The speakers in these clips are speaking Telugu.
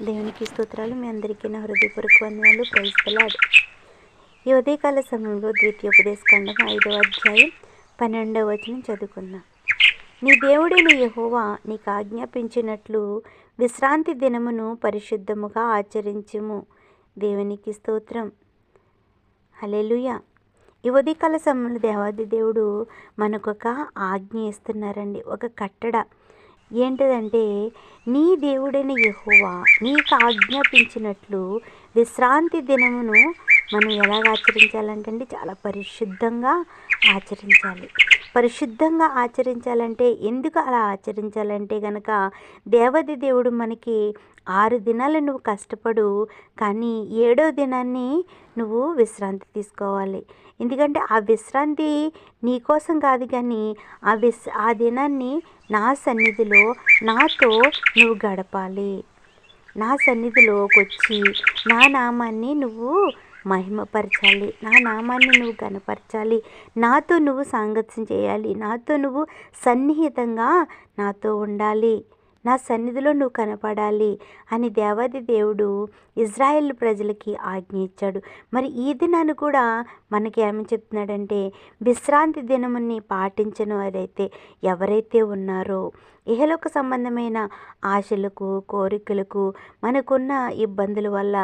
దేవునికి స్తోత్రాలు. మీ అందరికీ నా హృదయపూర్వక వందనాలు. Praise the Lord. ఈ ఉదయకాల సమయంలో ద్వితీయోపదేశకాండం 5వ అధ్యాయం 12వ వచనం చదువుకుందాం. నీ దేవుడైన యెహోవా నీకు ఆజ్ఞాపించినట్లు విశ్రాంతి దినమును పరిశుద్ధముగా ఆచరించుము. దేవునికి స్తోత్రం. హల్లెలూయా. ఈ ఉదయకాల సమయంలో దేవాది దేవుడు మనకొక ఆజ్ఞ ఇస్తున్నారండి, ఒక కట్టడ. ఏంటిదంటే, నీ దేవుడైన యెహోవా నీకు ఆజ్ఞాపించినట్లు విశ్రాంతి దినమును మనం ఎలాగ ఆచరించాలంటే చాలా పరిశుద్ధంగా ఆచరించాలి. పరిశుద్ధంగా ఆచరించాలంటే ఎందుకు అలా ఆచరించాలంటే గనక, దేవాది దేవుడు మనకి 6 దినాలు నువ్వు కష్టపడు, కానీ 7వ దినాన్ని నువ్వు విశ్రాంతి తీసుకోవాలి. ఎందుకంటే ఆ విశ్రాంతి నీ కోసం కాదు, కానీ ఆ దినాన్ని నా సన్నిధిలో నాతో నువ్వు గడపాలి. నా సన్నిధిలోకి వచ్చి నా నామాన్ని నువ్వు మహిమపరచాలి, నా నామాన్ని నువ్వు గణపరచాలి, నాతో నువ్వు సాంగత్యం చేయాలి, నాతో నువ్వు సన్నిహితంగా నాతో ఉండాలి, నా సన్నిధిలో నువ్వు కనపడాలి అని దేవాది దేవుడు ఇజ్రాయేల్ ప్రజలకి ఆజ్ఞ ఇచ్చాడు. మరి ఈ దినాన్ని కూడా మనకి ఏమని చెప్తున్నాడంటే, విశ్రాంతి దినముని పాటించని వారైతే ఎవరైతే ఉన్నారో, ఇహలోక సంబంధమైన ఆశలకు కోరికలకు మనకున్న ఇబ్బందుల వల్ల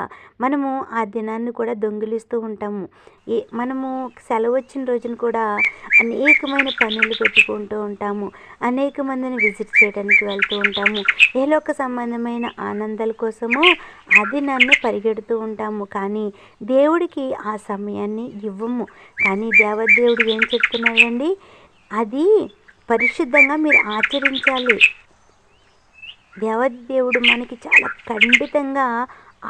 మనము ఆ దినాన్ని కూడా దొంగిలిస్తూ ఉంటాము. మనము సెలవు వచ్చిన రోజున కూడా అనేకమైన పనులు పెట్టుకుంటూ ఉంటాము, అనేక మందిని విజిట్ చేయడానికి వెళ్తూ ఉంటాము, ఇహలోక సంబంధమైన ఆనందాల కోసము ఆ దినాన్ని పరిగెడుతూ ఉంటాము. కానీ దేవుడికి ఆ సమయాన్ని ఇవ్వము. కానీ దేవదేవుడు ఏం చెప్తున్నాడండి, అది పరిశుద్ధంగా మీరు ఆచరించాలి. దేవదేవుడు మనకి చాలా ఖండితంగా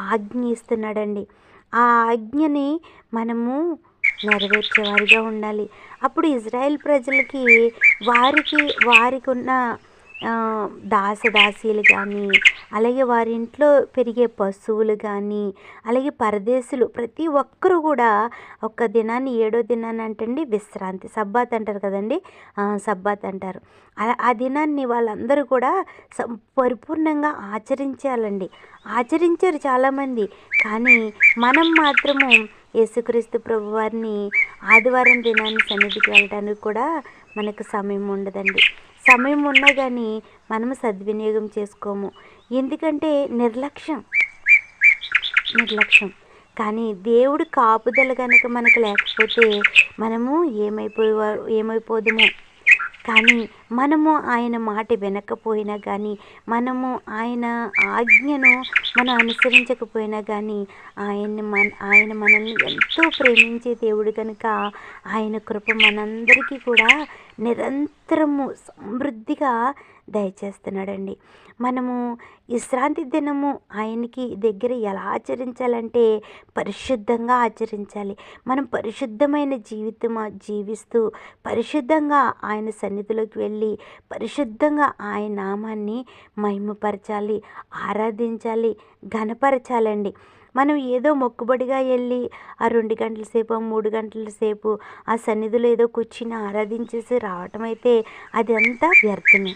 ఆజ్ఞ ఇస్తున్నాడండి. ఆ ఆజ్ఞని మనము నెరవేర్చేవారిగా ఉండాలి. అప్పుడు ఇజ్రాయెల్ ప్రజలకి వారికి ఉన్న దాసదాసీలు కానీ, అలాగే వారి ఇంట్లో పెరిగే పశువులు కానీ, అలాగే పరదేశులు ప్రతి ఒక్కరూ కూడా ఒక్క దినాన్ని 7వ దినాన్ని అంటండి విశ్రాంతి, సబ్బాత్ అంటారు కదండి, సబ్బాత్ అంటారు. ఆ దినాన్ని వాళ్ళందరూ కూడా పరిపూర్ణంగా ఆచరించాలండి. ఆచరించారు చాలామంది, కానీ మనం మాత్రము యేసుక్రీస్తు ప్రభు వారిని ఆదివారం దినాన్ని సన్నిధికి వెళ్ళడానికి కూడా మనకు సమయం ఉండదండి. సమయం ఉన్నా కానీ మనము సద్వినియోగం చేసుకోము. ఎందుకంటే నిర్లక్ష్యం. కానీ దేవుడు కాపుదల కనుక మనకు లేకపోతే మనము ఏమైపోదుమో. కానీ మనము ఆయన మాట వినకపోయినా కానీ, మనము ఆయన ఆజ్ఞను మనం అనుసరించకపోయినా కానీ, ఆయన మనల్ని ఎంతో ప్రేమించే దేవుడు కనుక ఆయన కృప మనందరికీ కూడా నిరంతరము సమృద్ధిగా దయచేస్తున్నాడండి. మనము విశ్రాంతి దినము ఆయనకి దగ్గర ఎలా ఆచరించాలంటే పరిశుద్ధంగా ఆచరించాలి. మనం పరిశుద్ధమైన జీవిస్తూ పరిశుద్ధంగా ఆయన సన్నిధిలోకి వెళ్ళి పరిశుద్ధంగా ఆయన నామాన్ని మహిమపరచాలి, ఆరాధించాలి, ఘనపరచాలండి. మనం ఏదో మొక్కుబడిగా వెళ్ళి ఆ 2 గంటల సేపు, 3 గంటల సేపు ఆ సన్నిధిలో ఏదో కూర్చుని ఆరాధించేసి రావటం అయితే అది అంతా వ్యర్థమే.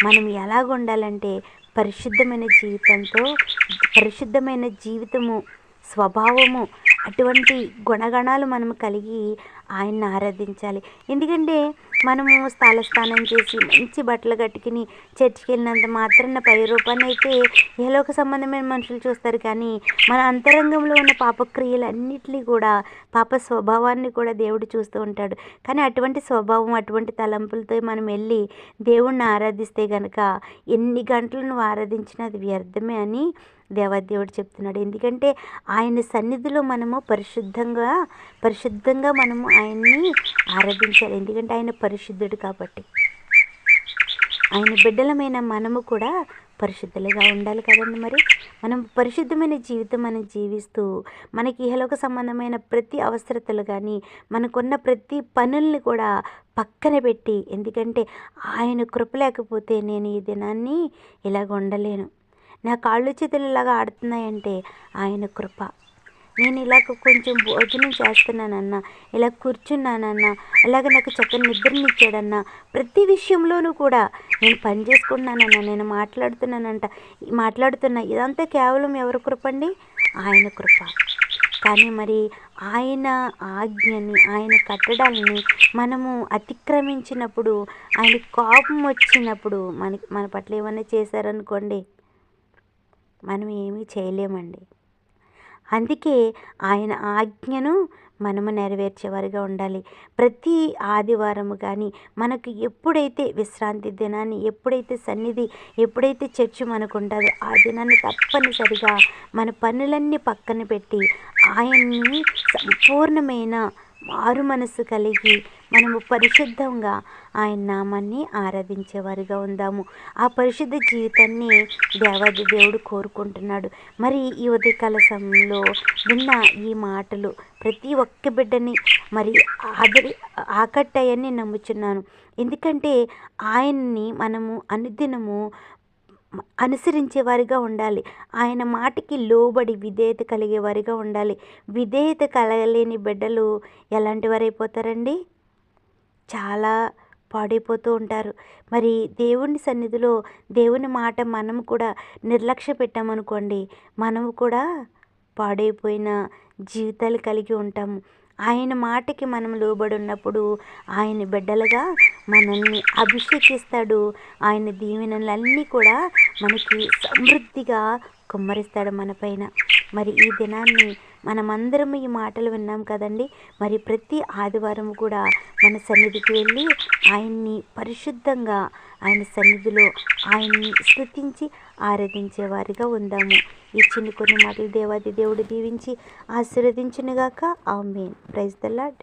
మనం ఎలాగ ఉండాలంటే పరిశుద్ధమైన జీవితము, స్వభావము, అటువంటి గుణగణాలు మనం కలిగి ఆయన్ని ఆరాధించాలి. ఎందుకంటే మనము స్థానం చేసి మంచి బట్టలు కట్టుకుని చర్చికి వెళ్ళినంత మాత్రాన పై రూపాన్ని అయితే ఏలోక సంబంధమైన మనుషులు చూస్తారు, కానీ మన అంతరంగంలో ఉన్న పాపక్రియలన్నిటినీ కూడా, పాప స్వభావాన్ని కూడా దేవుడు చూస్తూ ఉంటాడు. కానీ అటువంటి స్వభావం, అటువంటి తలంపులతో మనం వెళ్ళి దేవుణ్ణి ఆరాధిస్తే కనుక ఎన్ని గంటలు నువ్వు ఆరాధించినా అది వ్యర్థమే అని దేవాదేవుడు చెప్తున్నాడు. ఎందుకంటే ఆయన సన్నిధిలో మనము పరిశుద్ధంగా మనము ఆయన్ని ఆరాధించాలి. ఎందుకంటే ఆయన పరిశుద్ధుడు కాబట్టి. ఆయన బిడ్డలమైన మనము కూడా పరిశుద్ధులుగా ఉండాలి కదండి. మరి మనం పరిశుద్ధమైన జీవితం మనం జీవిస్తూ మనకి ఇహలోక సంబంధమైన ప్రతి అవసరతలు కానీ, మనకున్న ప్రతి పనుల్ని కూడా పక్కన పెట్టి, ఎందుకంటే ఆయన కృప లేకపోతే నేను ఈ దినాన్ని ఇలాగ ఉండలేను, నా కాళ్ళు చేతులు ఇలాగా ఆడుతున్నాయంటే ఆయన కృప. నేను ఇలాగ కొంచెం భోజనం చేస్తున్నానన్నా, ఇలా కూర్చున్నానన్నా, అలాగే నాకు చక్కని నిద్రనిచ్చాడన్నా, ప్రతి విషయంలోనూ కూడా నేను పని చేసుకుంటున్నానన్నా, నేను మాట్లాడుతున్నా, ఇదంతా కేవలం ఎవరి కృప అండి? ఆయన కృప. కానీ మరి ఆయన ఆజ్ఞని, ఆయన కట్టడాలని మనము అతిక్రమించినప్పుడు, ఆయన కోపం వచ్చినప్పుడు మన పట్ల ఏమైనా చేశారనుకోండి, మనం ఏమీ చేయలేమండి. అందుకే ఆయన ఆజ్ఞను మనము నెరవేర్చేవారిగా ఉండాలి. ప్రతి ఆదివారము కానీ మనకు ఎప్పుడైతే విశ్రాంతి దినాన్ని, ఎప్పుడైతే సన్నిధి, ఎప్పుడైతే చర్చి మనకు ఉంటుందో ఆ దినాన్ని తప్పనిసరిగా మన పనులన్నీ పక్కన పెట్టి ఆయన్ని సంపూర్ణమైన మారు మనసు కలిగి మనము పరిశుద్ధంగా ఆయన నామాన్ని ఆరాధించేవారిగా ఉందాము. ఆ పరిశుద్ధ జీవితాన్ని దేవాది దేవుడు కోరుకుంటున్నాడు. మరి ఈ ఉదయకాల సమయంలో విన్న ఈ మాటలు ప్రతి ఒక్క బిడ్డని మరి ఆకట్టాయని నమ్ముచున్నాను. ఎందుకంటే ఆయన్ని మనము అనుదినము అనుసరించేవారిగా ఉండాలి. ఆయన మాటకి లోబడి విధేయత కలిగేవారిగా ఉండాలి. విధేయత కలగలేని బిడ్డలు ఎలాంటి వారు అయిపోతారండి? చాలా పాడైపోతూ ఉంటారు. మరి దేవుని సన్నిధిలో దేవుని మాట మనం కూడా నిర్లక్ష్య పెట్టామనుకోండి, మనము కూడా పాడైపోయిన జీవితాలు కలిగి ఉంటాము. ఆయన మాటకి మనం లోబడి ఉన్నప్పుడు ఆయన బిడ్డలుగా మనల్ని అభిషేకిస్తాడు. ఆయన దీవెనలన్నీ కూడా మనకి సమృద్ధిగా కుమ్మరిస్తాడు మన పైన. మరి ఈ దినాన్ని మనమందరం ఈ మాటలు విన్నాం కదండి. మరి ప్రతి ఆదివారం కూడా మన సన్నిధికి వెళ్ళి ఆయన్ని పరిశుద్ధంగా ఆయన సన్నిధిలో ఆయన్ని స్తుతించి ఆరాధించే వారిగా ఉందాము. ఈ చిన్న కొన్ని మాటలు దేవాది దేవుడు దీవించి ఆశీర్వదించునుగాక. ఆమేన్. Praise the lord.